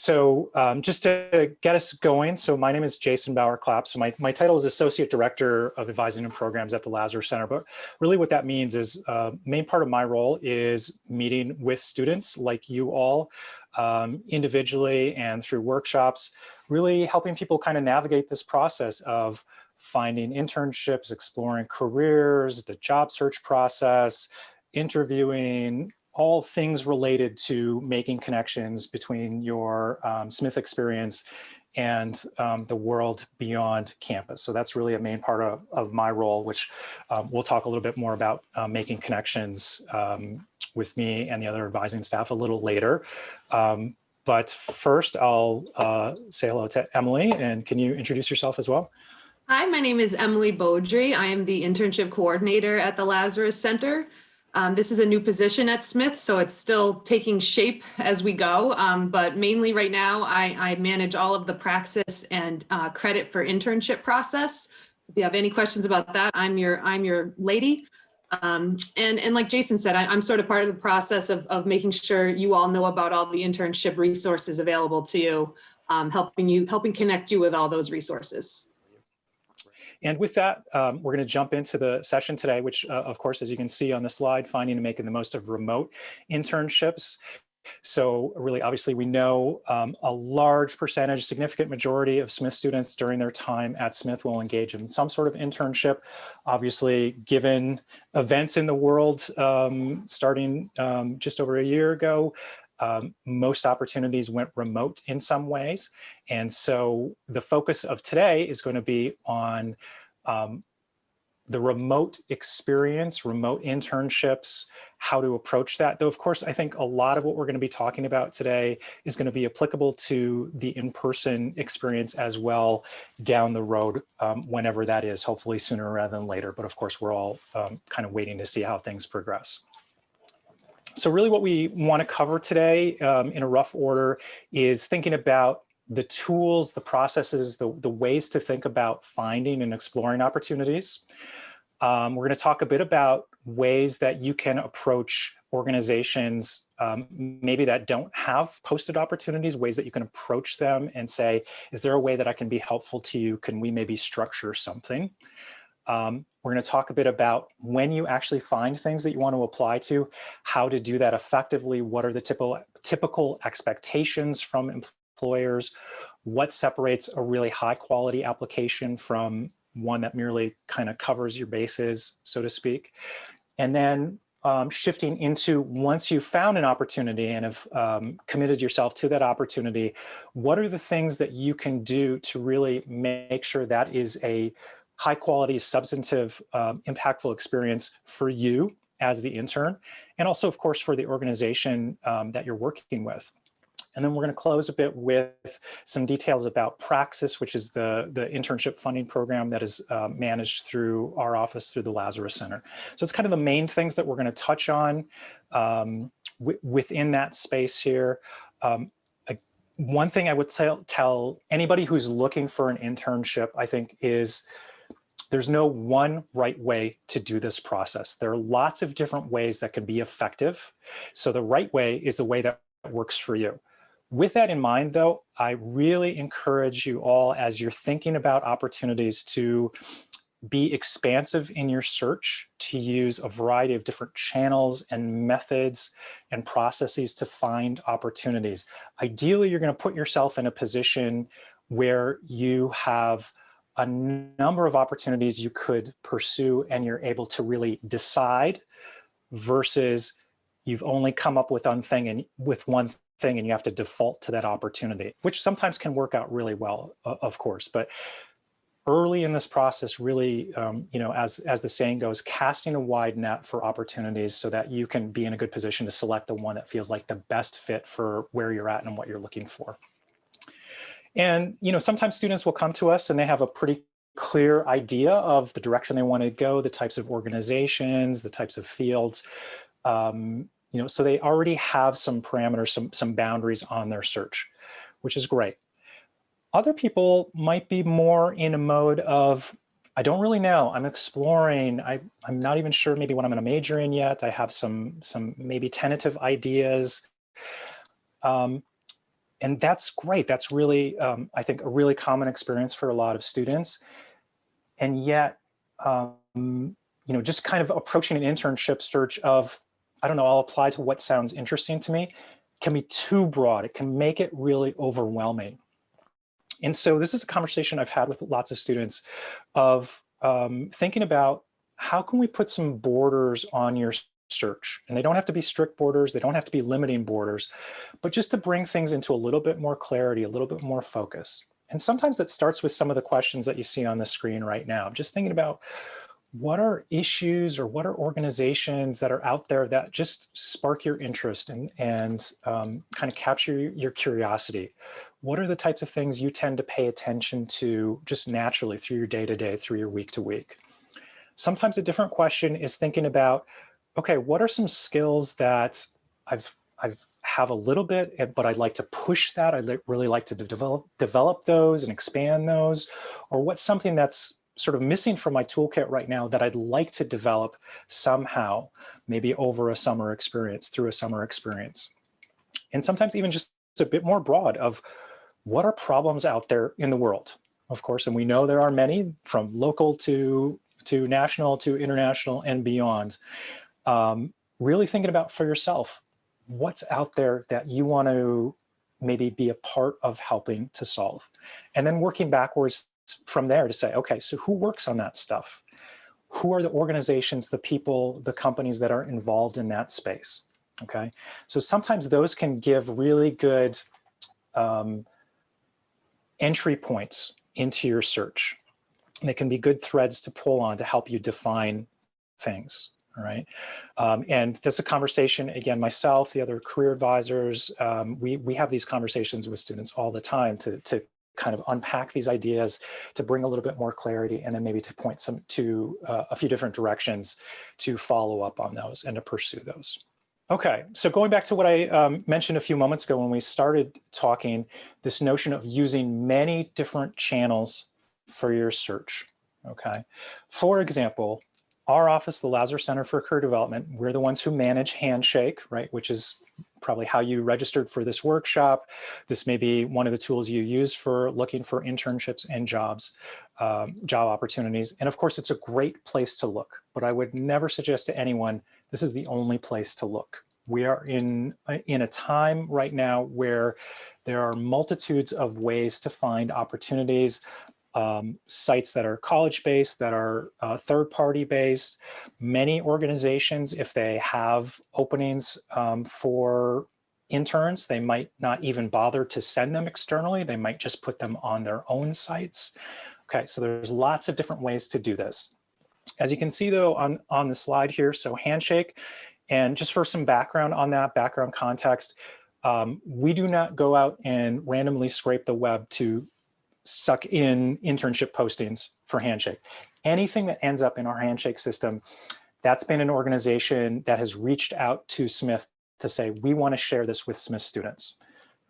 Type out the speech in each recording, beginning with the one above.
Just to get us going, so my name is Jason Bauer-Clapp. So my title is Associate Director of Advising and Programs at the Lazarus Center. But really what that means is main part of my role is meeting with students like you all individually and through workshops, really helping people kind of navigate this process of finding internships, exploring careers, the job search process, interviewing, all things related to making connections between your Smith experience and the world beyond campus. So that's really a main part of my role, which we'll talk a little bit more about making connections with me and the other advising staff a little later. But first, I'll say hello to Emily, and can you introduce yourself as well? Hi, my name is Emily Beaudry. I am the internship coordinator at the Lazarus Center. This is a new position at Smith, so it's still taking shape as we go. But mainly right now, I manage all of the Praxis and credit for internship process. So if you have any questions about that, I'm your lady. And like Jason said, I'm sort of part of the process of making sure you all know about all the internship resources available to you, helping connect you with all those resources. And with that, we're going to jump into the session today, which, of course, as you can see on the slide, finding and making the most of remote internships. So really, obviously, we know a large percentage, significant majority of Smith students during their time at Smith will engage in some sort of internship. Obviously, given events in the world starting just over a year ago, most opportunities went remote in some ways. And so the focus of today is going to be on the remote experience, remote internships, how to approach that. Though, of course, I think a lot of what we're going to be talking about today is going to be applicable to the in-person experience as well down the road, whenever that is, hopefully sooner rather than later. But of course, we're all kind of waiting to see how things progress. So really what we want to cover today in a rough order is thinking about the tools, the processes, the ways to think about finding and exploring opportunities. We're going to talk a bit about ways that you can approach organizations maybe that don't have posted opportunities, ways that you can approach them and say, is there a way that I can be helpful to you? Can we maybe structure something? We're going to talk a bit about when you actually find things that you want to apply to, how to do that effectively, what are the typical expectations from employers, what separates a really high quality application from one that merely kind of covers your bases, so to speak. And then shifting into, once you've found an opportunity and have committed yourself to that opportunity, what are the things that you can do to really make sure that is a high quality, substantive, impactful experience for you as the intern, and also, of course, for the organization that you're working with. And then we're going to close a bit with some details about Praxis, which is the internship funding program that is managed through our office through the Lazarus Center. So it's kind of the main things that we're going to touch on within that space here. One thing I would tell anybody who's looking for an internship, I think, is there's no one right way to do this process. There are lots of different ways that can be effective. So the right way is the way that works for you. With that in mind, though, I really encourage you all, as you're thinking about opportunities, to be expansive in your search, to use a variety of different channels and methods and processes to find opportunities. Ideally, you're going to put yourself in a position where you have a number of opportunities you could pursue and you're able to really decide, versus you've only come up with one thing and you have to default to that opportunity, which sometimes can work out really well, of course. But early in this process, really, as the saying goes, casting a wide net for opportunities so that you can be in a good position to select the one that feels like the best fit for where you're at and what you're looking for. And, sometimes students will come to us and they have a pretty clear idea of the direction they want to go, the types of organizations, the types of fields. So they already have some parameters, some boundaries on their search, which is great. Other people might be more in a mode of, I don't really know, I'm exploring, I'm not even sure maybe what I'm going to major in yet. I have some maybe tentative ideas. And that's great. That's really, I think, a really common experience for a lot of students. And yet, just kind of approaching an internship search of, I don't know, I'll apply to what sounds interesting to me, can be too broad. It can make it really overwhelming. And so this is a conversation I've had with lots of students of thinking about how can we put some borders on your search? And they don't have to be strict borders. They don't have to be limiting borders, but just to bring things into a little bit more clarity, a little bit more focus. And sometimes that starts with some of the questions that you see on the screen right now. Just thinking about what are issues or what are organizations that are out there that just spark your interest and kind of capture your curiosity? What are the types of things you tend to pay attention to just naturally through your day-to-day, through your week-to-week? Sometimes a different question is thinking about, okay, what are some skills that I've have a little bit, but I'd like to push that. I'd really like to develop those and expand those, or what's something that's sort of missing from my toolkit right now that I'd like to develop somehow, maybe over a summer experience, through a summer experience. And sometimes even just a bit more broad of what are problems out there in the world, of course, and we know there are many, from local to national to international and beyond. Really thinking about for yourself, what's out there that you want to maybe be a part of helping to solve, and then working backwards from there to say, okay, so who works on that stuff? Who are the organizations, the people, the companies that are involved in that space? Okay, so sometimes those can give really good entry points into your search. They can be good threads to pull on to help you define things. All right, and that's a conversation, again, myself, the other career advisors, we have these conversations with students all the time to kind of unpack these ideas, to bring a little bit more clarity, and then maybe to point to a few different directions to follow up on those and to pursue those. Okay, so going back to what I mentioned a few moments ago when we started talking, this notion of using many different channels for your search, okay? For example, our office, the Lazarus Center for Career Development, we're the ones who manage Handshake, right? Which is probably how you registered for this workshop. This may be one of the tools you use for looking for internships and jobs, job opportunities. And of course, it's a great place to look, but I would never suggest to anyone, this is the only place to look. We are in a time right now where there are multitudes of ways to find opportunities. Sites that are college-based, that are third-party based. Many organizations, if they have openings for interns, they might not even bother to send them externally. They might just put them on their own sites. Okay, so there's lots of different ways to do this. As you can see though on the slide here, so Handshake, and just for some background on that, background context, we do not go out and randomly scrape the web to suck in internship postings for Handshake. Anything that ends up in our Handshake system, that's been an organization that has reached out to Smith to say, we want to share this with Smith students.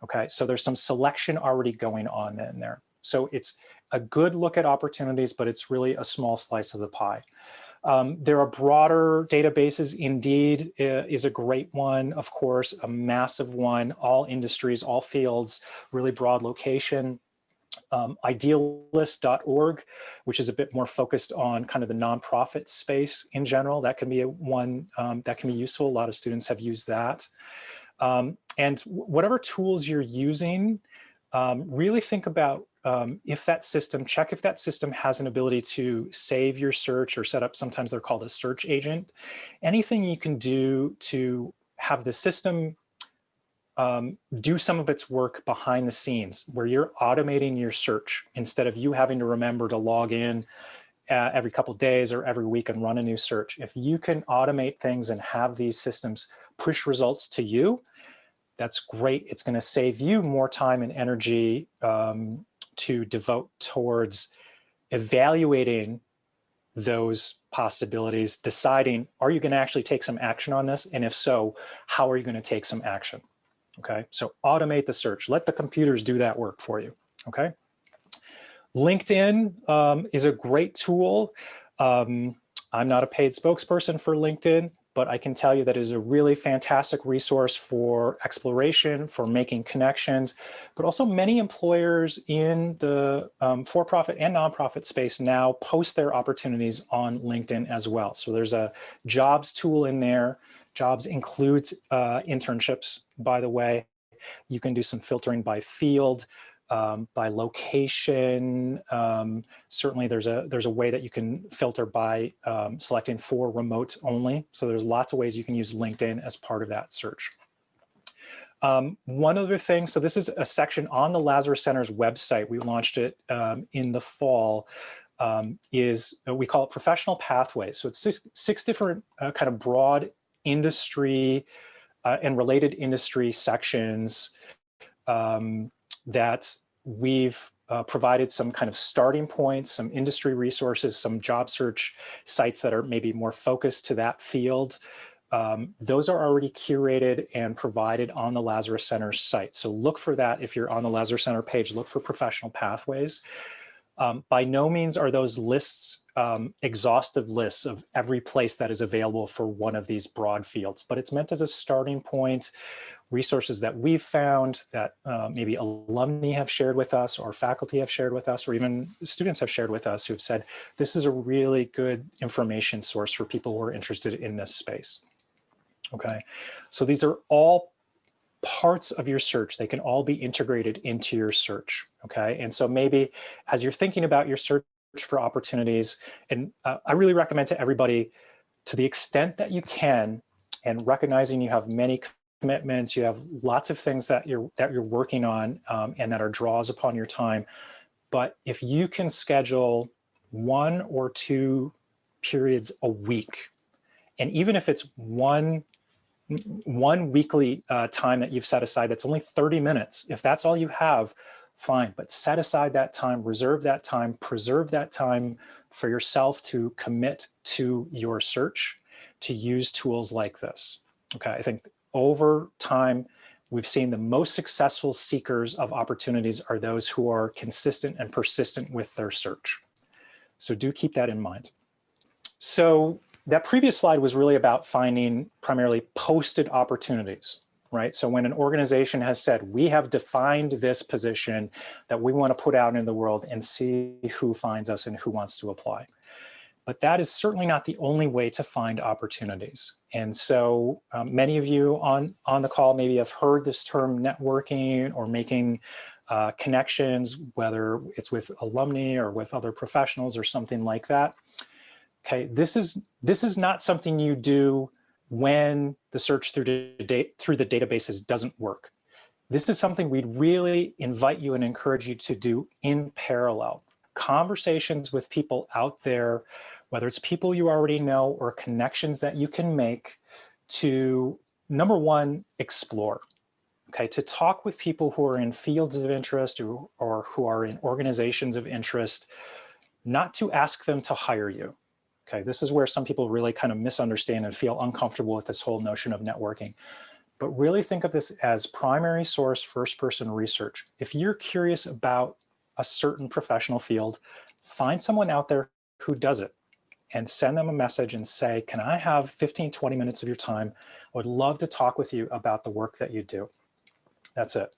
Okay, so there's some selection already going on in there. So it's a good look at opportunities, but it's really a small slice of the pie. There are broader databases. Indeed is a great one, of course, a massive one, all industries, all fields, really broad location. Idealist.org, which is a bit more focused on kind of the nonprofit space in general. That can be one that can be useful. A lot of students have used that. And whatever tools you're using, really think about if that system, check if that system has an ability to save your search or set up, sometimes they're called a search agent. Anything you can do to have the system do some of its work behind the scenes, where you're automating your search instead of you having to remember to log in every couple of days or every week and run a new search. If you can automate things and have these systems push results to you, that's great. It's going to save you more time and energy to devote towards evaluating those possibilities, deciding, are you going to actually take some action on this? And if so, how are you going to take some action? Okay, so automate the search. Let the computers do that work for you, okay? LinkedIn is a great tool. I'm not a paid spokesperson for LinkedIn, but I can tell you that it is a really fantastic resource for exploration, for making connections, but also many employers in the for-profit and nonprofit space now post their opportunities on LinkedIn as well. So there's a jobs tool in there. Jobs includes internships, by the way. You can do some filtering by field, by location. Certainly there's a way that you can filter by selecting for remote only. So there's lots of ways you can use LinkedIn as part of that search. One other thing, so this is a section on the Lazarus Center's website. We launched it in the fall, we call it professional pathways. So it's six different kind of broad industry and related industry sections that we've provided some kind of starting points, some industry resources, some job search sites that are maybe more focused to that field. Those are already curated and provided on the Lazarus Center's site. So look for that if you're on the Lazarus Center page, look for professional pathways. By no means are those lists exhaustive lists of every place that is available for one of these broad fields, but it's meant as a starting point, resources that we've found that maybe alumni have shared with us or faculty have shared with us, or even students have shared with us who have said, this is a really good information source for people who are interested in this space. Okay, so these are all parts of your search. They can all be integrated into your search. Okay, and so maybe as you're thinking about your search for opportunities, and I really recommend to everybody, to the extent that you can, and recognizing you have many commitments, you have lots of things that you're working on and that are draws upon your time, but if you can schedule 1 or 2 periods a week, and even if it's one weekly time that you've set aside, that's only 30 minutes. If that's all you have, fine, but set aside that time, reserve that time, preserve that time for yourself to commit to your search, to use tools like this. Okay, I think over time, we've seen the most successful seekers of opportunities are those who are consistent and persistent with their search. So do keep that in mind. So that previous slide was really about finding primarily posted opportunities, right? So when an organization has said, we have defined this position that we want to put out in the world and see who finds us and who wants to apply. But that is certainly not the only way to find opportunities. And so many of you on the call maybe have heard this term networking or making connections, whether it's with alumni or with other professionals or something like that. Okay, this is not something you do when the search through the databases doesn't work. This is something we'd really invite you and encourage you to do in parallel. Conversations with people out there, whether it's people you already know or connections that you can make to, number one, explore. Okay, to talk with people who are in fields of interest or who are in organizations of interest, not to ask them to hire you. Okay, this is where some people really kind of misunderstand and feel uncomfortable with this whole notion of networking. But really think of this as primary source, first-person research. If you're curious about a certain professional field, find someone out there who does it and send them a message and say, can I have 15, 20 minutes of your time? I would love to talk with you about the work that you do. That's it,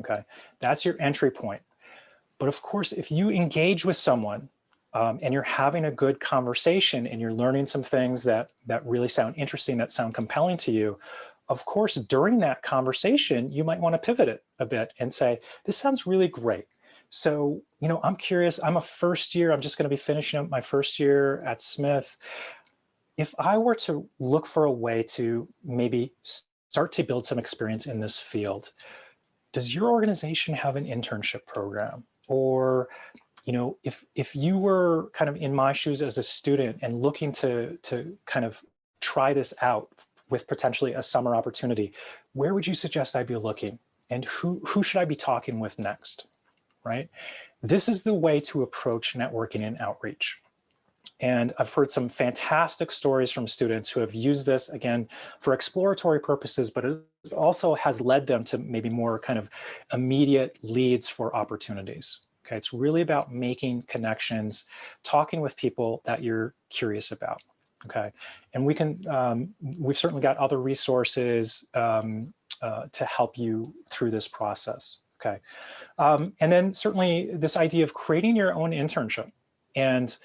okay? That's your entry point. But of course, if you engage with someone and you're having a good conversation and you're learning some things that really sound interesting, that sound compelling to you, of course, during that conversation, you might want to pivot it a bit and say, this sounds really great. So, you know, I'm curious, I'm a first year, I'm just going to be finishing up my first year at Smith. If I were to look for a way to maybe start to build some experience in this field, does your organization have an internship program? Or, you know, if you were kind of in my shoes as a student and looking to kind of try this out with potentially a summer opportunity, where would you suggest I be looking? And who should I be talking with next, right? This is the way to approach networking and outreach. And I've heard some fantastic stories from students who have used this, again, for exploratory purposes, but it also has led them to maybe more kind of immediate leads for opportunities. Okay, it's really about making connections, talking with people that you're curious about. Okay, and we've certainly got other resources to help you through this process. Okay, and then certainly this idea of creating your own internship. And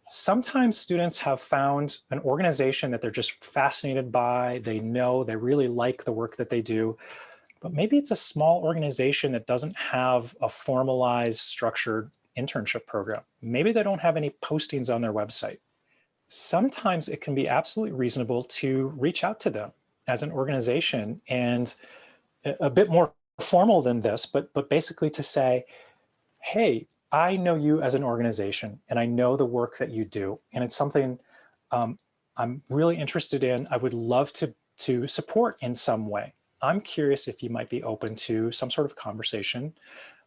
sometimes students have found an organization that they're just fascinated by, they really like the work that they do, but maybe it's a small organization that doesn't have a formalized, structured internship program. Maybe they don't have any postings on their website. Sometimes it can be absolutely reasonable to reach out to them as an organization, and a bit more formal than this, but basically to say, hey, I know you as an organization and I know the work that you do, and it's something I'm really interested in. I would love to support in some way. I'm curious if you might be open to some sort of conversation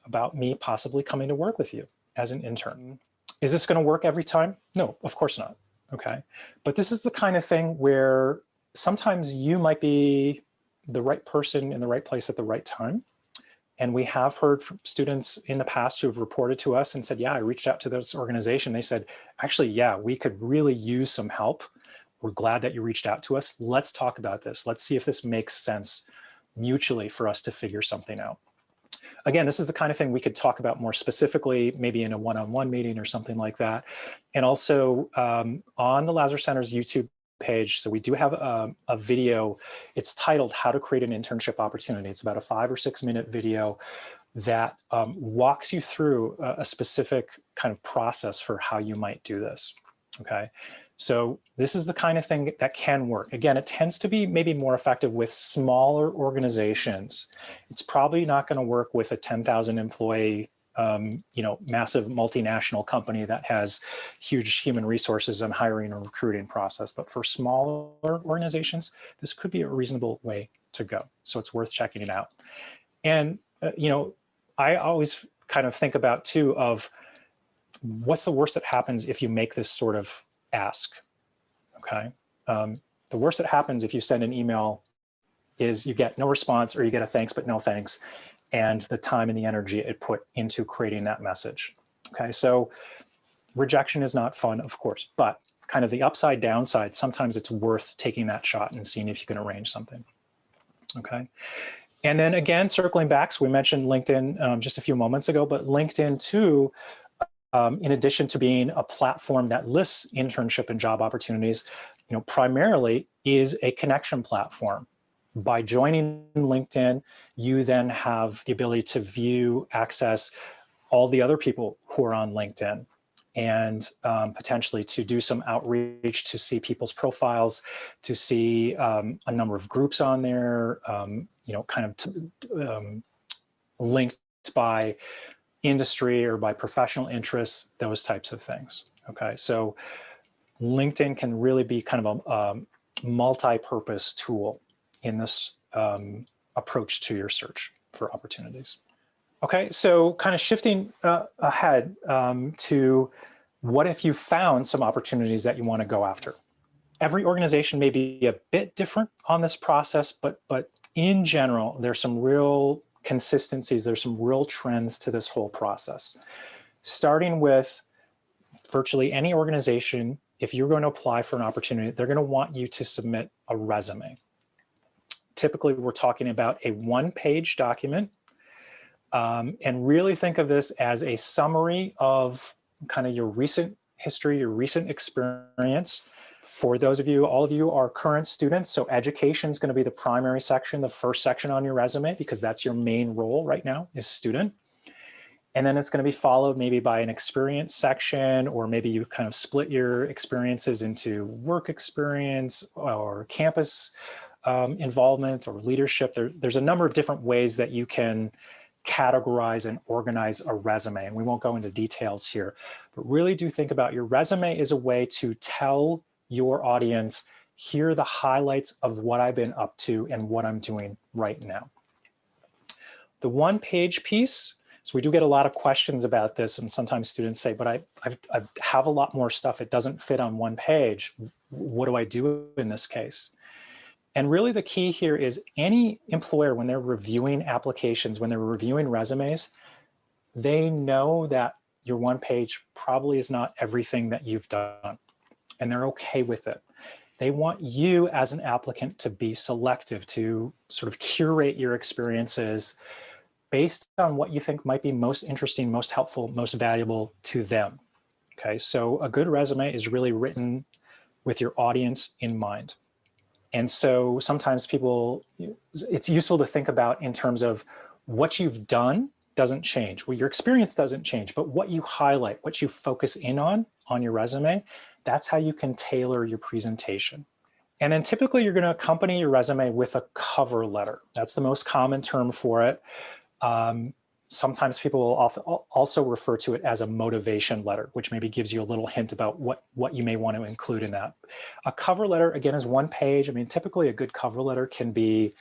about me possibly coming to work with you as an intern. Is this going to work every time? No, of course not. Okay. But this is the kind of thing where sometimes you might be the right person in the right place at the right time. And we have heard from students in the past who have reported to us and said, yeah, I reached out to this organization. They said, actually, yeah, we could really use some help. We're glad that you reached out to us. Let's talk about this. Let's see if this makes sense mutually for us to figure something out. Again, this is the kind of thing we could talk about more specifically, maybe in a one-on-one meeting or something like that. And also on the Lazarus Center's YouTube page, so we do have a video. It's titled How to Create an Internship Opportunity. It's about a 5 or 6 minute video that walks you through a specific kind of process for how you might do this. Okay. So this is the kind of thing that can work. Again, it tends to be maybe more effective with smaller organizations. It's probably not going to work with a 10,000 employee, massive multinational company that has huge human resources and hiring and recruiting process. But for smaller organizations, this could be a reasonable way to go. So it's worth checking it out. And, I always kind of think about too of what's the worst that happens if you make this sort of ask. Okay. The worst that happens if you send an email is you get no response, or you get a thanks, but no thanks, and the time and the energy it put into creating that message. Okay. So rejection is not fun, of course, but kind of the upside downside, sometimes it's worth taking that shot and seeing if you can arrange something. Okay. And then again, circling back, so we mentioned LinkedIn just a few moments ago, but LinkedIn too, in addition to being a platform that lists internship and job opportunities, primarily is a connection platform. By joining LinkedIn, you then have the ability to view, access all the other people who are on LinkedIn, and potentially to do some outreach, to see people's profiles, to see a number of groups on there, linked by industry or by professional interests, those types of things. Okay, so LinkedIn can really be kind of a multi-purpose tool in this approach to your search for opportunities. Okay, so kind of shifting ahead to what if you found some opportunities that you want to go after? Every organization may be a bit different on this process, but in general, there's some real consistencies, there's some real trends to this whole process. Starting with virtually any organization, if you're going to apply for an opportunity, they're going to want you to submit a resume. Typically, we're talking about a one-page document, and really think of this as a summary of kind of your recent history, your recent experience. For those of you, all of you are current students, so education is going to be the primary section, the first section on your resume, because that's your main role right now is student. And then it's going to be followed maybe by an experience section, or maybe you kind of split your experiences into work experience or campus involvement or leadership. There's a number of different ways that you can categorize and organize a resume, and we won't go into details here, but really do think about your resume as a way to tell your audience, here are the highlights of what I've been up to and what I'm doing right now. The one-page piece, so we do get a lot of questions about this, and sometimes students say, but I have a lot more stuff, it doesn't fit on one page. What do I do in this case? And really the key here is any employer, when they're reviewing applications, when they're reviewing resumes, they know that your one page probably is not everything that you've done, and they're okay with it. They want you as an applicant to be selective, to sort of curate your experiences based on what you think might be most interesting, most helpful, most valuable to them. Okay, so a good resume is really written with your audience in mind. And so sometimes people, it's useful to think about in terms of what you've done doesn't change. Well, your experience doesn't change, but what you highlight, what you focus in on your resume, that's how you can tailor your presentation. And then typically you're going to accompany your resume with a cover letter. That's the most common term for it. Sometimes people will also refer to it as a motivation letter, which maybe gives you a little hint about what you may want to include in that. A cover letter, again, is 1 page. I mean, typically a good cover letter can be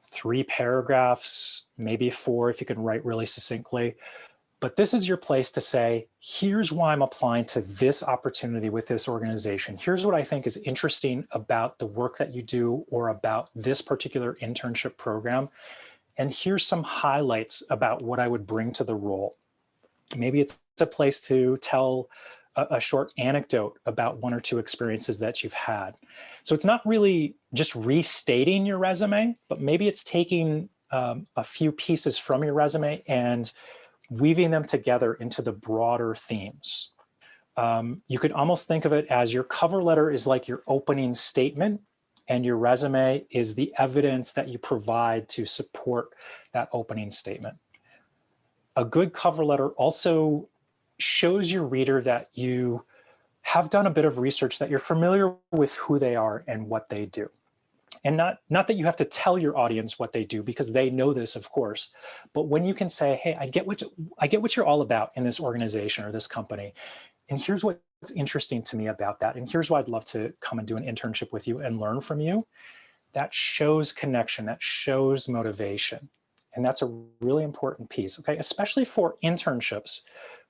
3 paragraphs, maybe 4 if you can write really succinctly. But this is your place to say, here's why I'm applying to this opportunity with this organization. Here's what I think is interesting about the work that you do or about this particular internship program. And here's some highlights about what I would bring to the role. Maybe it's a place to tell a short anecdote about 1 or 2 experiences that you've had. So it's not really just restating your resume, but maybe it's taking a few pieces from your resume and weaving them together into the broader themes. You could almost think of it as your cover letter is like your opening statement, and your resume is the evidence that you provide to support that opening statement. A good cover letter also shows your reader that you have done a bit of research, that you're familiar with who they are and what they do. And not that you have to tell your audience what they do, because they know this, of course, but when you can say, hey, I get what you're all about in this organization or this company, and here's what's interesting to me about that, and here's why I'd love to come and do an internship with you and learn from you. That shows connection, that shows motivation. And that's a really important piece, okay? Especially for internships,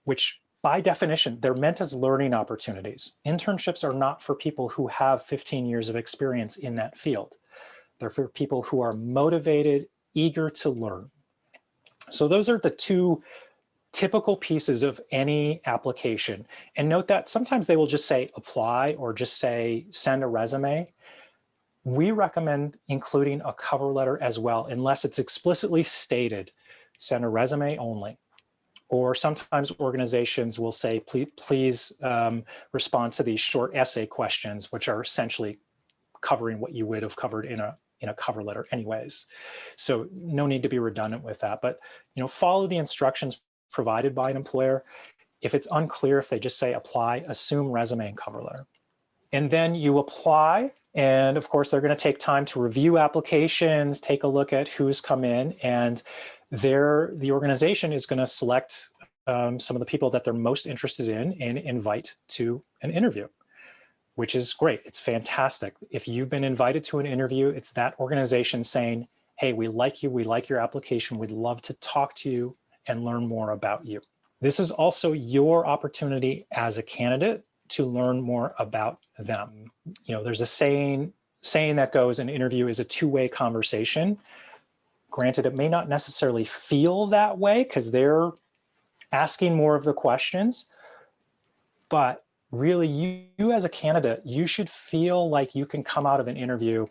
which by definition, they're meant as learning opportunities. Internships are not for people who have 15 years of experience in that field. They're for people who are motivated, eager to learn. So those are the 2 typical pieces of any application. And note that sometimes they will just say apply or just say send a resume. We recommend including a cover letter as well, unless it's explicitly stated, send a resume only. Or sometimes organizations will say, please respond to these short essay questions, which are essentially covering what you would have covered in a cover letter anyways. So no need to be redundant with that, but follow the instructions provided by an employer. If it's unclear, if they just say apply, assume resume and cover letter. And then you apply, and of course they're going to take time to review applications, take a look at who's come in, and the organization is going to select some of the people that they're most interested in and invite to an interview, which is great. It's fantastic. If you've been invited to an interview, it's that organization saying, hey, we like you, we like your application, we'd love to talk to you and learn more about you. This is also your opportunity as a candidate to learn more about them. There's a saying that goes, an interview is a 2-way conversation. Granted, it may not necessarily feel that way because they're asking more of the questions, but really you as a candidate, you should feel like you can come out of an interview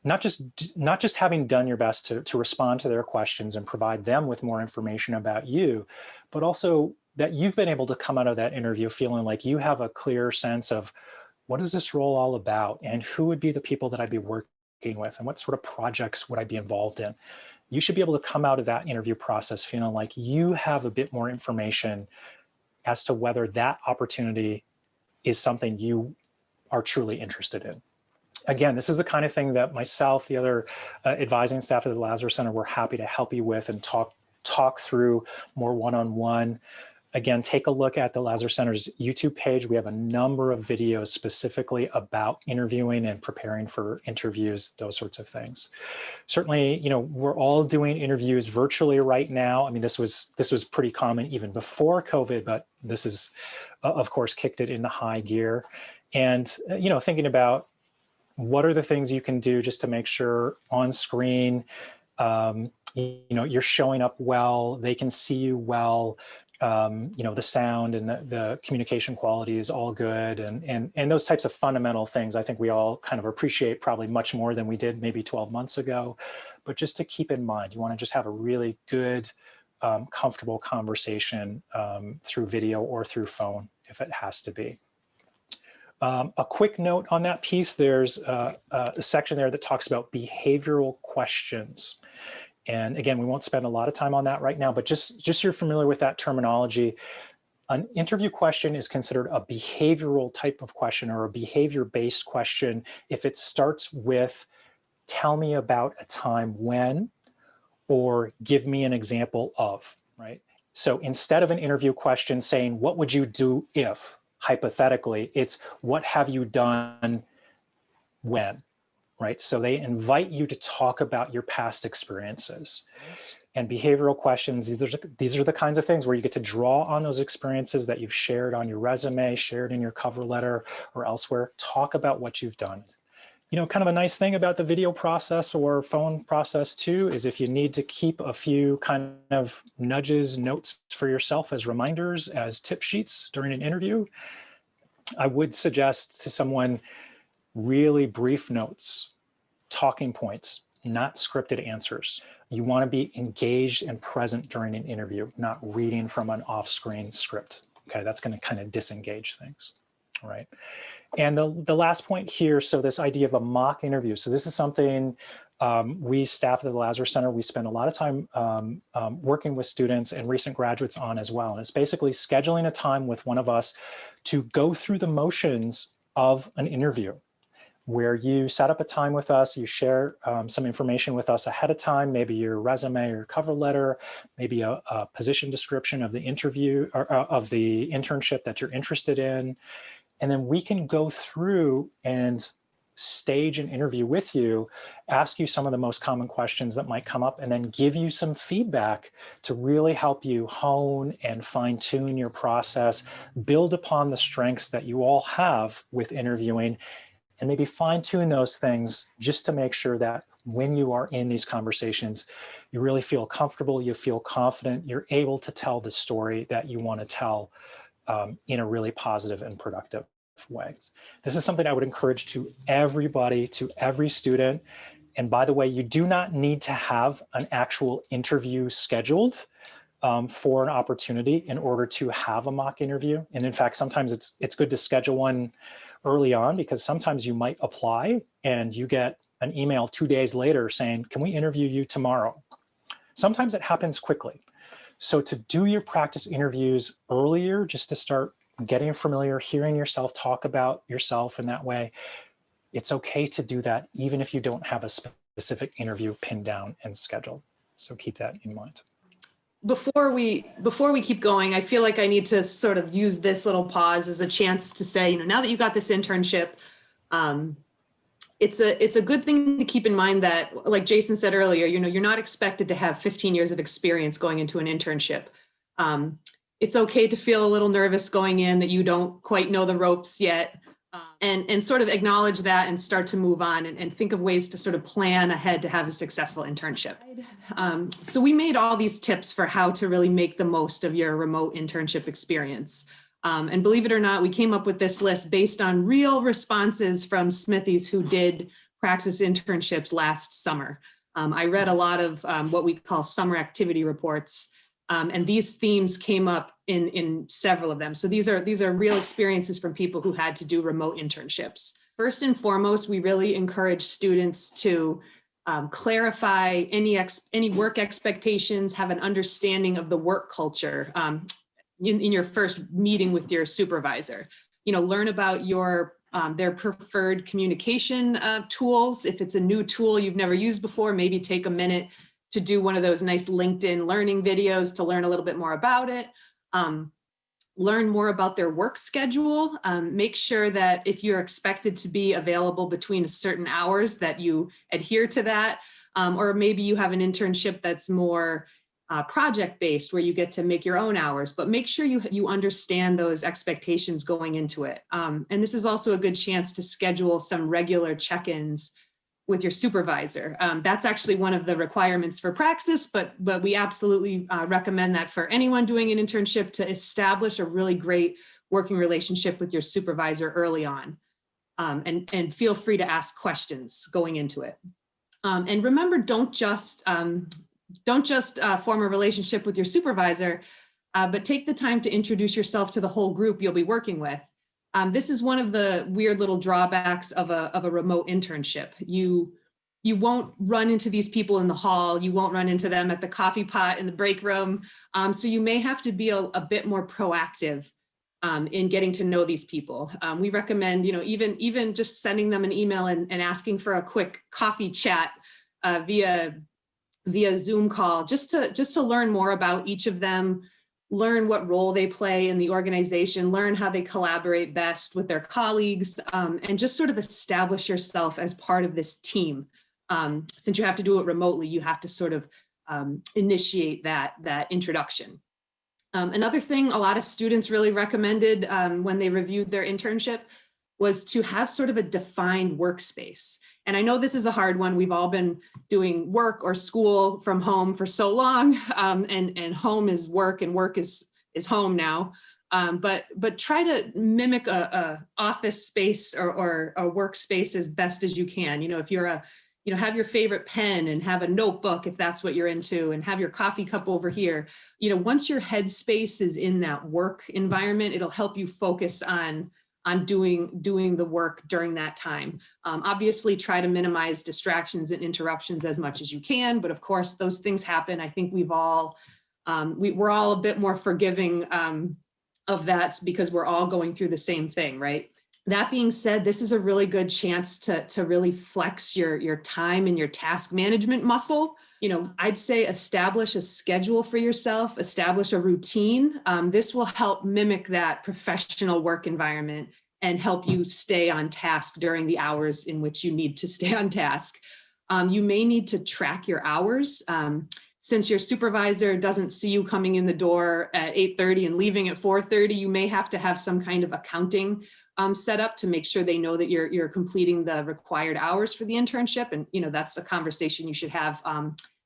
not just having done your best to respond to their questions and provide them with more information about you, but also that you've been able to come out of that interview feeling like you have a clear sense of what is this role all about and who would be the people that I'd be working with and what sort of projects would I be involved in. You should be able to come out of that interview process feeling like you have a bit more information as to whether that opportunity is something you are truly interested in. Again, this is the kind of thing that myself, the other advising staff at the Lazarus Center, we're happy to help you with and talk through more one-on-one. Again, take a look at the Lazarus Center's YouTube page. We have a number of videos specifically about interviewing and preparing for interviews, those sorts of things. Certainly, we're all doing interviews virtually right now. I mean, this was pretty common even before COVID, but this is, of course, kicked it into high gear. And, thinking about what are the things you can do just to make sure on screen, you're showing up well, they can see you well. the sound and the communication quality is all good, and those types of fundamental things I think we all kind of appreciate probably much more than we did maybe 12 months ago. But just to keep in mind, you want to just have a really good, comfortable conversation through video or through phone if it has to be. A quick note on that piece, there's a section there that talks about behavioral questions. And again, we won't spend a lot of time on that right now, but just so you're familiar with that terminology, an interview question is considered a behavioral type of question or a behavior-based question if it starts with, tell me about a time when, or give me an example of, right? So instead of an interview question saying, what would you do if, hypothetically, it's what have you done when? Right? So they invite you to talk about your past experiences. And behavioral questions, these are the kinds of things where you get to draw on those experiences that you've shared on your resume, shared in your cover letter or elsewhere. Talk about what you've done. Kind of a nice thing about the video process or phone process too, is if you need to keep a few kind of nudges, notes for yourself as reminders, as tip sheets during an interview, I would suggest to someone really brief notes, talking points, not scripted answers. You want to be engaged and present during an interview, not reading from an off-screen script. Okay, that's going to kind of disengage things, all right? And the last point here, so this idea of a mock interview. So this is something we staff at the Lazarus Center, we spend a lot of time working with students and recent graduates on as well. And it's basically scheduling a time with one of us to go through the motions of an interview, where you set up a time with us, you share some information with us ahead of time, maybe your resume or cover letter, maybe a position description of the interview or of the internship that you're interested in. And then we can go through and stage an interview with you, ask you some of the most common questions that might come up, and then give you some feedback to really help you hone and fine tune your process, build upon the strengths that you all have with interviewing, and maybe fine tune those things just to make sure that when you are in these conversations, you really feel comfortable, you feel confident, you're able to tell the story that you want to tell in a really positive and productive way. This is something I would encourage to everybody, to every student. And by the way, you do not need to have an actual interview scheduled for an opportunity in order to have a mock interview. And in fact, sometimes it's good to schedule one early on, because sometimes you might apply and you get an email 2 days later saying, can we interview you tomorrow? Sometimes it happens quickly. So to do your practice interviews earlier, just to start getting familiar, hearing yourself talk about yourself in that way, it's okay to do that even if you don't have a specific interview pinned down and scheduled. So keep that in mind. Before we keep going, I feel like I need to sort of use this little pause as a chance to say, now that you got this internship, it's a good thing to keep in mind that, like Jason said earlier, you're not expected to have 15 years of experience going into an internship. It's okay to feel a little nervous going in, that you don't quite know the ropes yet, and sort of acknowledge that and start to move on and think of ways to sort of plan ahead to have a successful internship. So we made all these tips for how to really make the most of your remote internship experience. And believe it or not, we came up with this list based on real responses from Smithies who did Praxis internships last summer. I read a lot of what we call summer activity reports, and these themes came up in several of them. So these are real experiences from people who had to do remote internships. First and foremost, we really encourage students to clarify any work expectations, have an understanding of the work culture in your first meeting with your supervisor. Learn about their preferred communication tools. If it's a new tool you've never used before, maybe take a minute to do one of those nice LinkedIn learning videos to learn a little bit more about it. Learn more about their work schedule. Make sure that if you're expected to be available between certain hours, that you adhere to that. Or maybe you have an internship that's more project-based, where you get to make your own hours, but make sure you understand those expectations going into it. And this is also a good chance to schedule some regular check-ins with your supervisor. That's actually one of the requirements for Praxis, but we absolutely recommend that for anyone doing an internship, to establish a really great working relationship with your supervisor early on. And feel free to ask questions going into it. And remember, don't just form a relationship with your supervisor, but take the time to introduce yourself to the whole group you'll be working with. This is one of the weird little drawbacks of a remote internship. You won't run into these people in the hall. You won't run into them at the coffee pot in the break room. So you may have to be a bit more proactive in getting to know these people. We recommend, even just sending them an email and asking for a quick coffee chat via Zoom call, just to learn more about each of them, learn what role they play in the organization, learn how they collaborate best with their colleagues, and just sort of establish yourself as part of this team. Since you have to do it remotely, you have to sort of initiate that introduction. Another thing a lot of students really recommended when they reviewed their internship was to have sort of a defined workspace. And I know this is a hard one. We've all been doing work or school from home for so long, and home is work and work is home now. But try to mimic a office space or a workspace as best as you can. If you're have your favorite pen and have a notebook if that's what you're into, and have your coffee cup over here. Once your headspace is in that work environment, it'll help you focus on doing the work during that time. Obviously, try to minimize distractions and interruptions as much as you can, but of course, those things happen. I think we're all a bit more forgiving of that because we're all going through the same thing, right? That being said, this is a really good chance to really flex your time and your task management muscle. I'd say establish a schedule for yourself, establish a routine. This will help mimic that professional work environment and help you stay on task during the hours in which you need to stay on task. You may need to track your hours. Since your supervisor doesn't see you coming in the door at 8:30 and leaving at 4:30, you may have to have some kind of accounting set up to make sure they know that you're completing the required hours for the internship. And that's a conversation you should have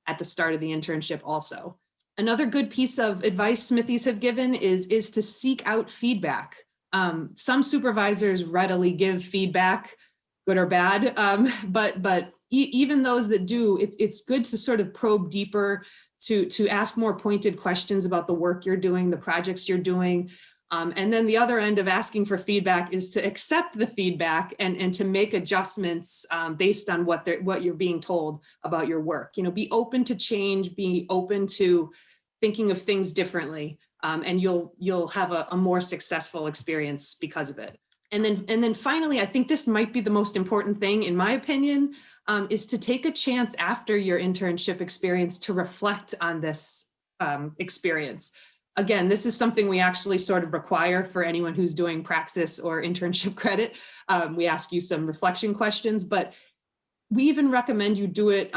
at the start of the internship also. Another good piece of advice Smithies have given is to seek out feedback. Some supervisors readily give feedback, good or bad, but even those that do, it's good to sort of probe deeper, to ask more pointed questions about the work you're doing, the projects you're doing. And then the other end of asking for feedback is to accept the feedback and to make adjustments based on what you're being told about your work. Be open to change, be open to thinking of things differently, and you'll have a more successful experience because of it. And then finally, I think this might be the most important thing, in my opinion, is to take a chance after your internship experience to reflect on this experience. Again, this is something we actually sort of require for anyone who's doing Praxis or internship credit. We ask you some reflection questions, but we even recommend you do it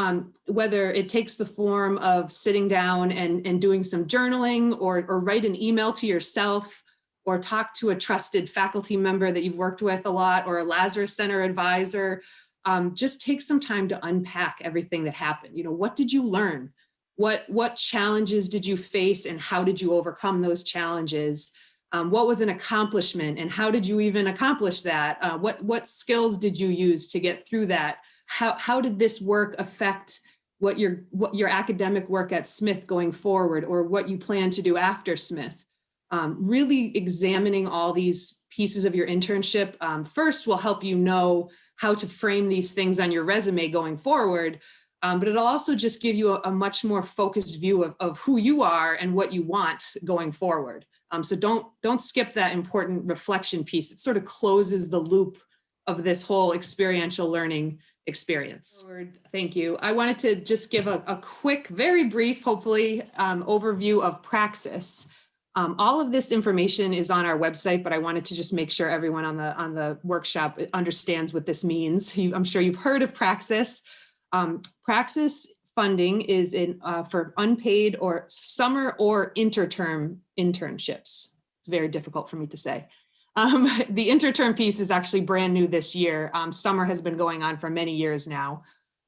whether it takes the form of sitting down and doing some journaling, or write an email to yourself, or talk to a trusted faculty member that you've worked with a lot, or a Lazarus Center advisor. Just take some time to unpack everything that happened. What did you learn? What challenges did you face, and how did you overcome those challenges? What was an accomplishment, and how did you even accomplish that? What skills did you use to get through that? How did this work affect what your academic work at Smith going forward, or what you plan to do after Smith? Really examining all these pieces of your internship first will help you know how to frame these things on your resume going forward. But it'll also just give you a much more focused view of who you are and what you want going forward. So don't skip that important reflection piece. It sort of closes the loop of this whole experiential learning experience. Thank you. I wanted to just give a quick, very brief, hopefully, overview of Praxis. All of this information is on our website, but I wanted to just make sure everyone on the workshop understands what this means. I'm sure you've heard of Praxis. Praxis funding is for unpaid or summer or interterm internships. It's very difficult for me to say. The interterm piece is actually brand new this year. Summer has been going on for many years now.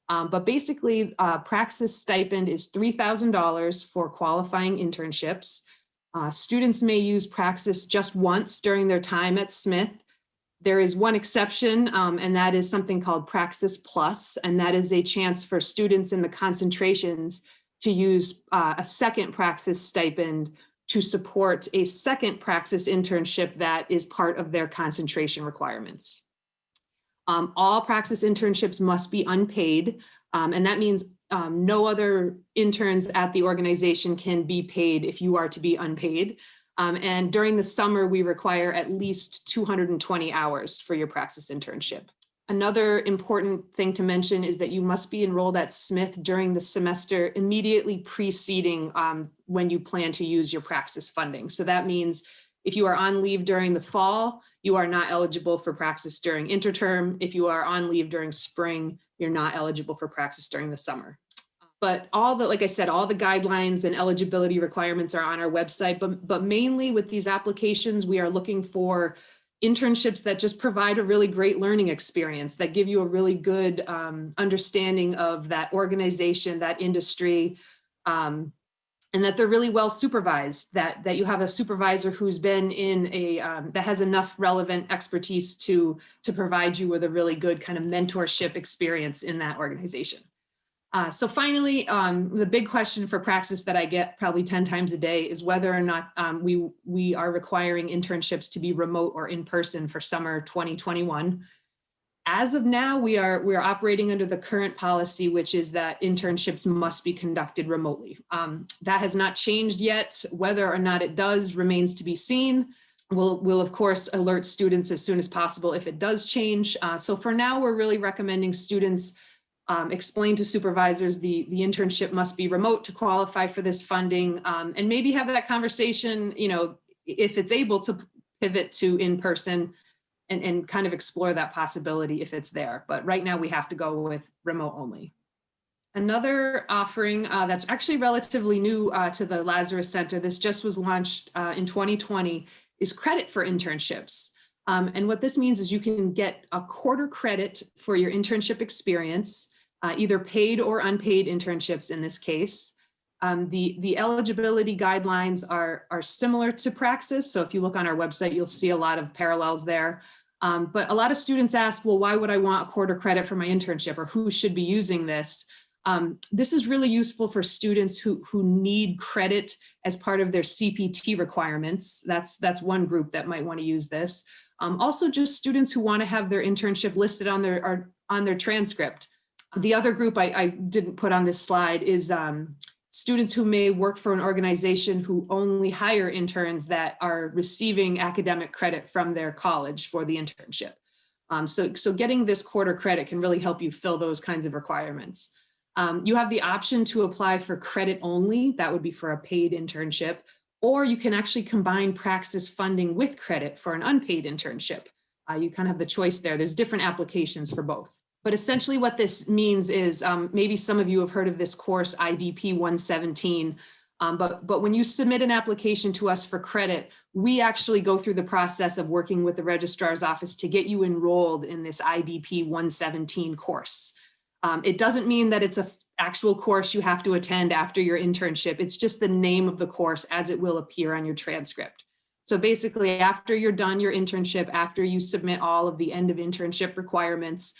But basically, Praxis stipend is $3,000 for qualifying internships. Students may use Praxis just once during their time at Smith. There is one exception, and that is something called Praxis Plus, and that is a chance for students in the concentrations to use a second Praxis stipend to support a second Praxis internship that is part of their concentration requirements. All Praxis internships must be unpaid, and that means no other interns at the organization can be paid if you are to be unpaid. And during the summer, we require at least 220 hours for your Praxis internship. Another important thing to mention is that you must be enrolled at Smith during the semester immediately preceding when you plan to use your Praxis funding. So that means if you are on leave during the fall, you are not eligible for Praxis during interterm. If you are on leave during spring, you're not eligible for Praxis during the summer. But like I said, all the guidelines and eligibility requirements are on our website, but mainly with these applications, we are looking for internships that just provide a really great learning experience, that give you a really good understanding of that organization, that industry, and that they're really well supervised, that you have a supervisor who's been in that has enough relevant expertise to provide you with a really good kind of mentorship experience in that organization. So finally, the big question for Praxis that I get probably 10 times a day is whether or not we are requiring internships to be remote or in person for summer 2021. As of now, we are operating under the current policy, which is that internships must be conducted remotely. That has not changed yet. Whether or not it does remains to be seen. We'll of course alert students as soon as possible if it does change. So for now, we're really recommending students explain to supervisors the internship must be remote to qualify for this funding, and maybe have that conversation, if it's able to pivot to in-person and kind of explore that possibility if it's there. But right now we have to go with remote only. Another offering that's actually relatively new to the Lazarus Center, this just was launched in 2020, is credit for internships. And what this means is you can get a quarter credit for your internship experience, either paid or unpaid internships in this case. The eligibility guidelines are similar to Praxis. So if you look on our website, you'll see a lot of parallels there. But a lot of students ask, well, why would I want a quarter credit for my internship, or who should be using this? This is really useful for students who need credit as part of their CPT requirements. That's one group that might want to use this. Also just students who want to have their internship listed on their transcript. The other group I didn't put on this slide is students who may work for an organization who only hire interns that are receiving academic credit from their college for the internship. So getting this quarter credit can really help you fill those kinds of requirements. You have the option to apply for credit only, that would be for a paid internship, or you can actually combine Praxis funding with credit for an unpaid internship. You kind of have the choice there. There's different applications for both. But essentially what this means is, maybe some of you have heard of this course, IDP 117, but when you submit an application to us for credit, we actually go through the process of working with the registrar's office to get you enrolled in this IDP 117 course. It doesn't mean that it's an actual course you have to attend after your internship. It's just the name of the course as it will appear on your transcript. So basically, after you're done your internship, after you submit all of the end of internship requirements,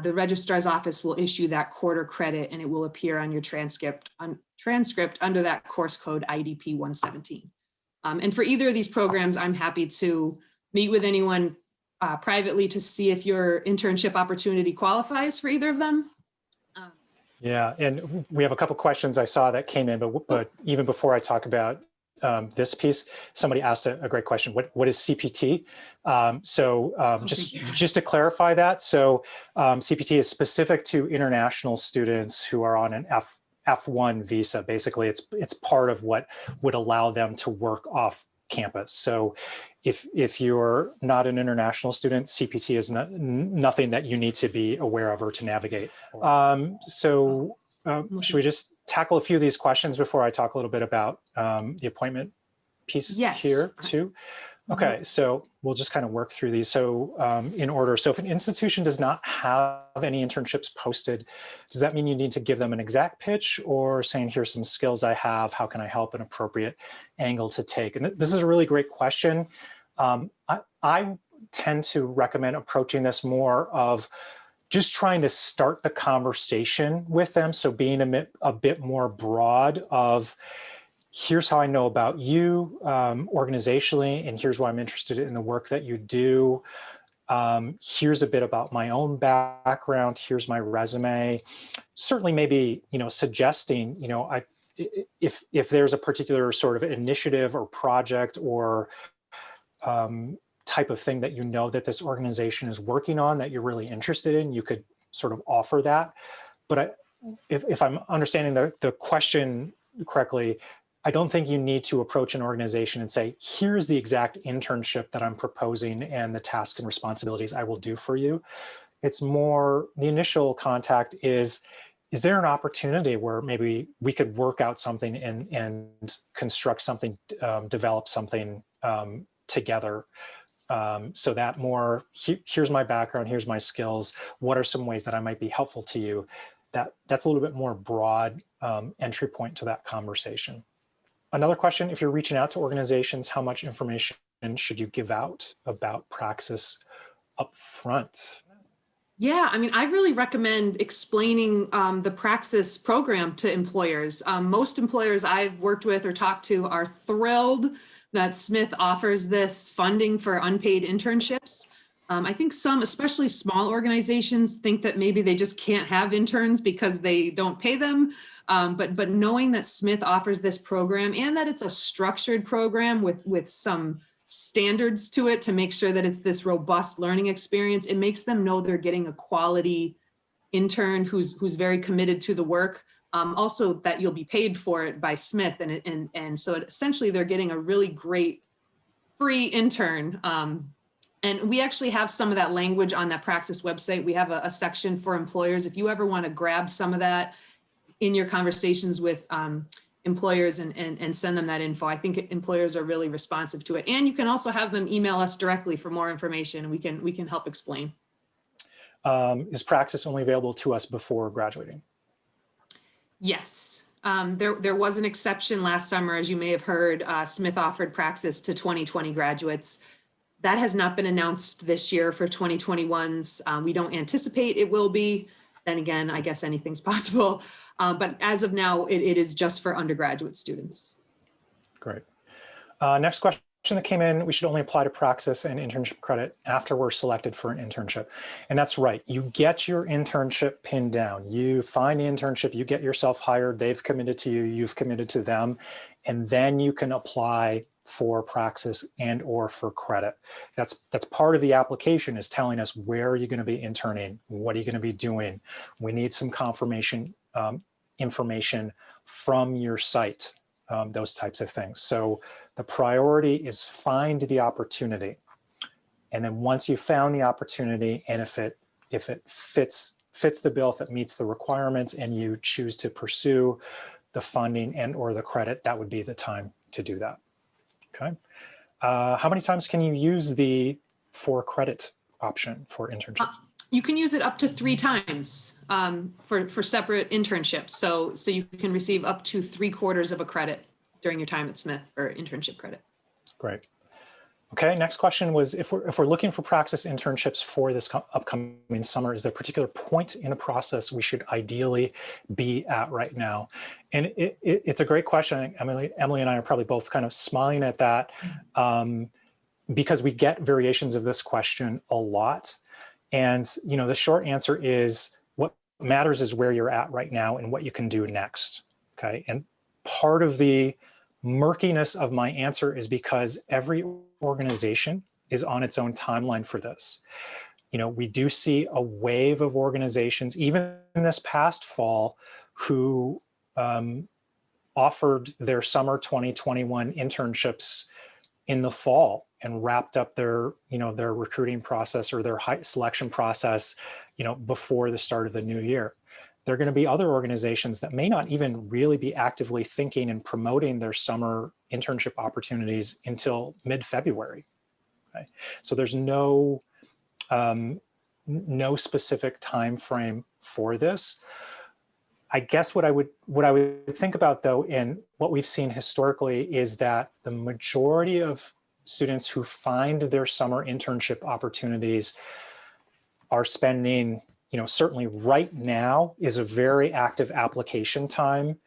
the registrar's office will issue that quarter credit and it will appear on your transcript under that course code IDP 117. And for either of these programs, I'm happy to meet with anyone privately to see if your internship opportunity qualifies for either of them. Yeah, and we have a couple questions I saw that came in, but even before I talk about this piece, somebody asked a great question. What is CPT? Just to clarify that, so CPT is specific to international students who are on an F1 visa. Basically, it's part of what would allow them to work off campus. So if you're not an international student, CPT is nothing that you need to be aware of or to navigate. Should we just tackle a few of these questions before I talk a little bit about the appointment piece here too? Okay, so we'll just kind of work through these. So in order, so if an institution does not have any internships posted, does that mean you need to give them an exact pitch, or saying, here's some skills I have, how can I help, an appropriate angle to take? And this is a really great question. I tend to recommend approaching this more of just trying to start the conversation with them. So being a bit more broad of, here's how I know about you organizationally, and here's why I'm interested in the work that you do. Here's a bit about my own background. Here's my resume. Certainly, maybe suggesting if there's a particular sort of initiative or project or type of thing that that this organization is working on that you're really interested in, you could sort of offer that. But if I'm understanding the question correctly, I don't think you need to approach an organization and say, here's the exact internship that I'm proposing and the tasks and responsibilities I will do for you. It's more the initial contact is there an opportunity where maybe we could work out something and construct something, develop something together? So that more, here's my background, here's my skills, what are some ways that I might be helpful to you? That's a little bit more broad entry point to that conversation. Another question, if you're reaching out to organizations, how much information should you give out about Praxis up front? Yeah, I mean, I really recommend explaining the Praxis program to employers. Most employers I've worked with or talked to are thrilled that Smith offers this funding for unpaid internships. I think some, especially small organizations, think that maybe they just can't have interns because they don't pay them. But knowing that Smith offers this program and that it's a structured program with some standards to it to make sure that it's this robust learning experience, it makes them know they're getting a quality intern who's very committed to the work. Also that you'll be paid for it by Smith. And so essentially they're getting a really great free intern. And we actually have some of that language on that Praxis website. We have a section for employers. If you ever want to grab some of that in your conversations with employers and send them that info, I think employers are really responsive to it. And you can also have them email us directly for more information. We can help explain. Is Praxis only available to us before graduating? Yes. There was an exception last summer, as you may have heard. Smith offered Praxis to 2020 graduates. That has not been announced this year for 2021s. We don't anticipate it will be. Then again, I guess anything's possible. But as of now, it is just for undergraduate students. Great. Next question that came in, we should only apply to Praxis and internship credit after we're selected for an internship. And that's right. You get your internship pinned down. You find the internship, you get yourself hired, they've committed to you, you've committed to them, and then you can apply for Praxis and or for credit. That's part of the application, is telling us where are you going to be interning, what are you going to be doing. We need some confirmation information from your site, those types of things. So the priority is find the opportunity, and then once you found the opportunity, and if it fits the bill, if it meets the requirements, and you choose to pursue the funding and or the credit, that would be the time to do that. Okay. How many times can you use the for credit option for internships? You can use it up to 3 times for separate internships. So you can receive up to 3/4 of a credit during your time at Smith for internship credit. Great. Okay, next question was, if we're looking for Praxis internships for this upcoming summer, is there a particular point in the process we should ideally be at right now? And it's a great question. Emily and I are probably both kind of smiling at that because we get variations of this question a lot. And the short answer is, what matters is where you're at right now and what you can do next. Okay, and part of the murkiness of my answer is because every organization is on its own timeline for this. We do see a wave of organizations, even in this past fall, who offered their summer 2021 internships in the fall and wrapped up their recruiting process or their selection process, before the start of the new year. There are going to be other organizations that may not even really be actively thinking and promoting their summer internship opportunities until mid-February. Okay. So there's no no specific time frame for this. I guess what I would think about though, and what we've seen historically, is that the majority of students who find their summer internship opportunities are spending, certainly right now is a very active application time,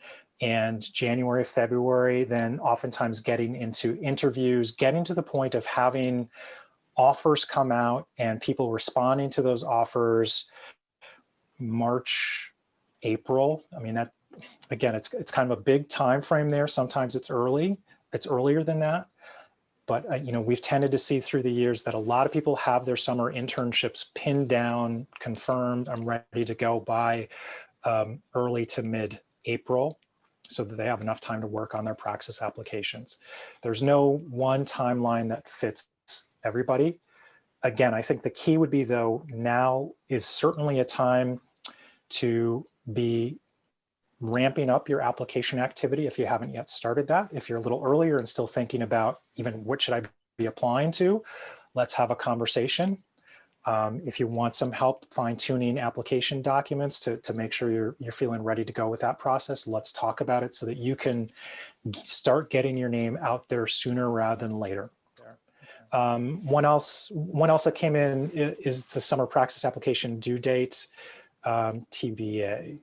and January, February, then oftentimes getting into interviews, getting to the point of having offers come out and people responding to those offers March, April. I mean, that again, it's kind of a big time frame there. Sometimes it's earlier than that. But we've tended to see through the years that a lot of people have their summer internships pinned down, confirmed, I'm ready to go by early to mid-April, so that they have enough time to work on their Praxis applications. There's no one timeline that fits everybody. Again, I think the key would be, though, now is certainly a time to be ramping up your application activity if you haven't yet started that. If you're a little earlier and still thinking about even what should I be applying to, let's have a conversation. If you want some help fine-tuning application documents to make sure you're feeling ready to go with that process, let's talk about it so that you can start getting your name out there sooner rather than later. One else that came in is the summer Praxis application due date, TBA.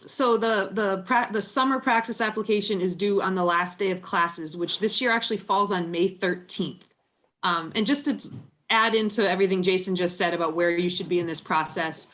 So the summer Praxis application is due on the last day of classes, which this year actually falls on May 13th. And just to add into everything Jason just said about where you should be in this process,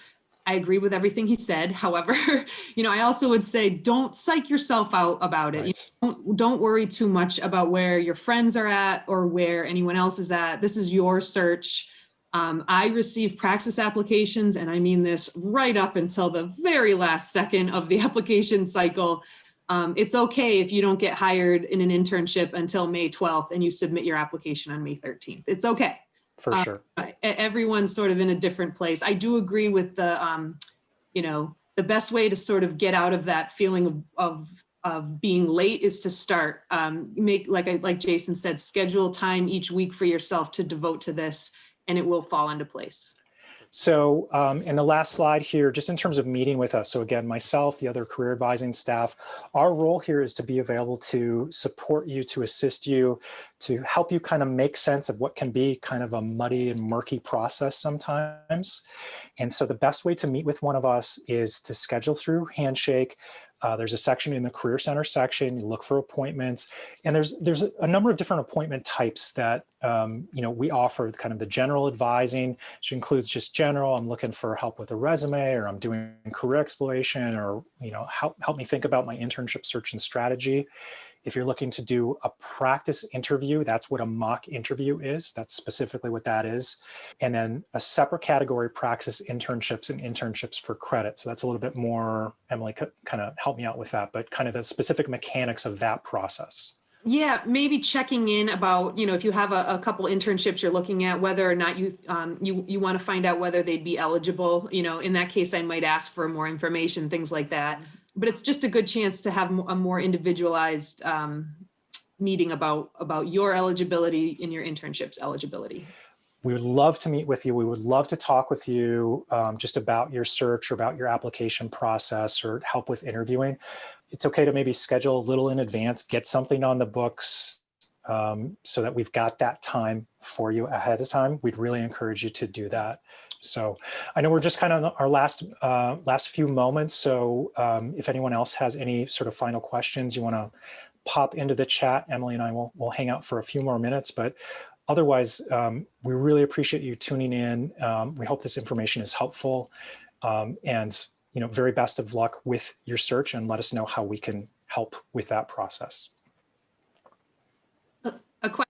I agree with everything he said. However, I also would say, don't psych yourself out about it. Right. Don't worry too much about where your friends are at or where anyone else is at. This is your search. I receive Praxis applications, and I mean this right up until the very last second of the application cycle. It's okay if you don't get hired in an internship until May 12th and you submit your application on May 13th. It's okay. For sure. Everyone's sort of in a different place. I do agree with the best way to sort of get out of that feeling of being late is to start. Like Jason said, schedule time each week for yourself to devote to this, and it will fall into place. So in the last slide here, just in terms of meeting with us. So again, myself, the other career advising staff, our role here is to be available to support you, to assist you, to help you kind of make sense of what can be kind of a muddy and murky process sometimes. And so the best way to meet with one of us is to schedule through Handshake. There's a section in the Career Center section. You look for appointments, and there's a number of different appointment types that we offer. Kind of the general advising, which includes just general. I'm looking for help with a resume, or I'm doing career exploration, or help me think about my internship search and strategy. If you're looking to do a practice interview, that's what a mock interview is. That's specifically what that is. And then a separate category, Praxis internships and internships for credit. So that's a little bit more, Emily, kind of help me out with that, but kind of the specific mechanics of that process. Yeah, maybe checking in about, if you have a couple internships you're looking at, whether or not you want to find out whether they'd be eligible. In that case, I might ask for more information, things like that. But it's just a good chance to have a more individualized meeting about your eligibility and your internship's eligibility. We would love to meet with you. We would love to talk with you just about your search or about your application process or help with interviewing. It's okay to maybe schedule a little in advance, get something on the books so that we've got that time for you ahead of time. We'd really encourage you to do that. So I know we're just kind of in our last few moments. So if anyone else has any sort of final questions you want to pop into the chat, Emily and I will hang out for a few more minutes. But otherwise, we really appreciate you tuning in. We hope this information is helpful. And very best of luck with your search, and let us know how we can help with that process. A question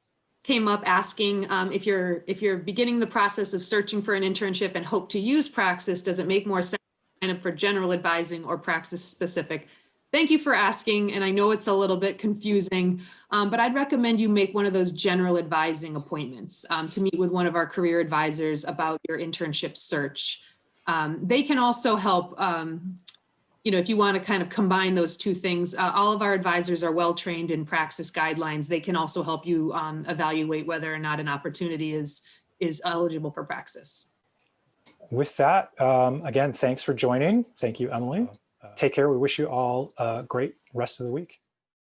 came up asking if you're beginning the process of searching for an internship and hope to use Praxis, does it make more sense to sign up for general advising or Praxis specific? Thank you for asking, and I know it's a little bit confusing, but I'd recommend you make one of those general advising appointments to meet with one of our career advisors about your internship search. They can also help if you want to kind of combine those two things, all of our advisors are well trained in Praxis guidelines. They can also help you evaluate whether or not an opportunity is eligible for Praxis. With that, again, thanks for joining. Thank you, Emily. Take care. We wish you all a great rest of the week.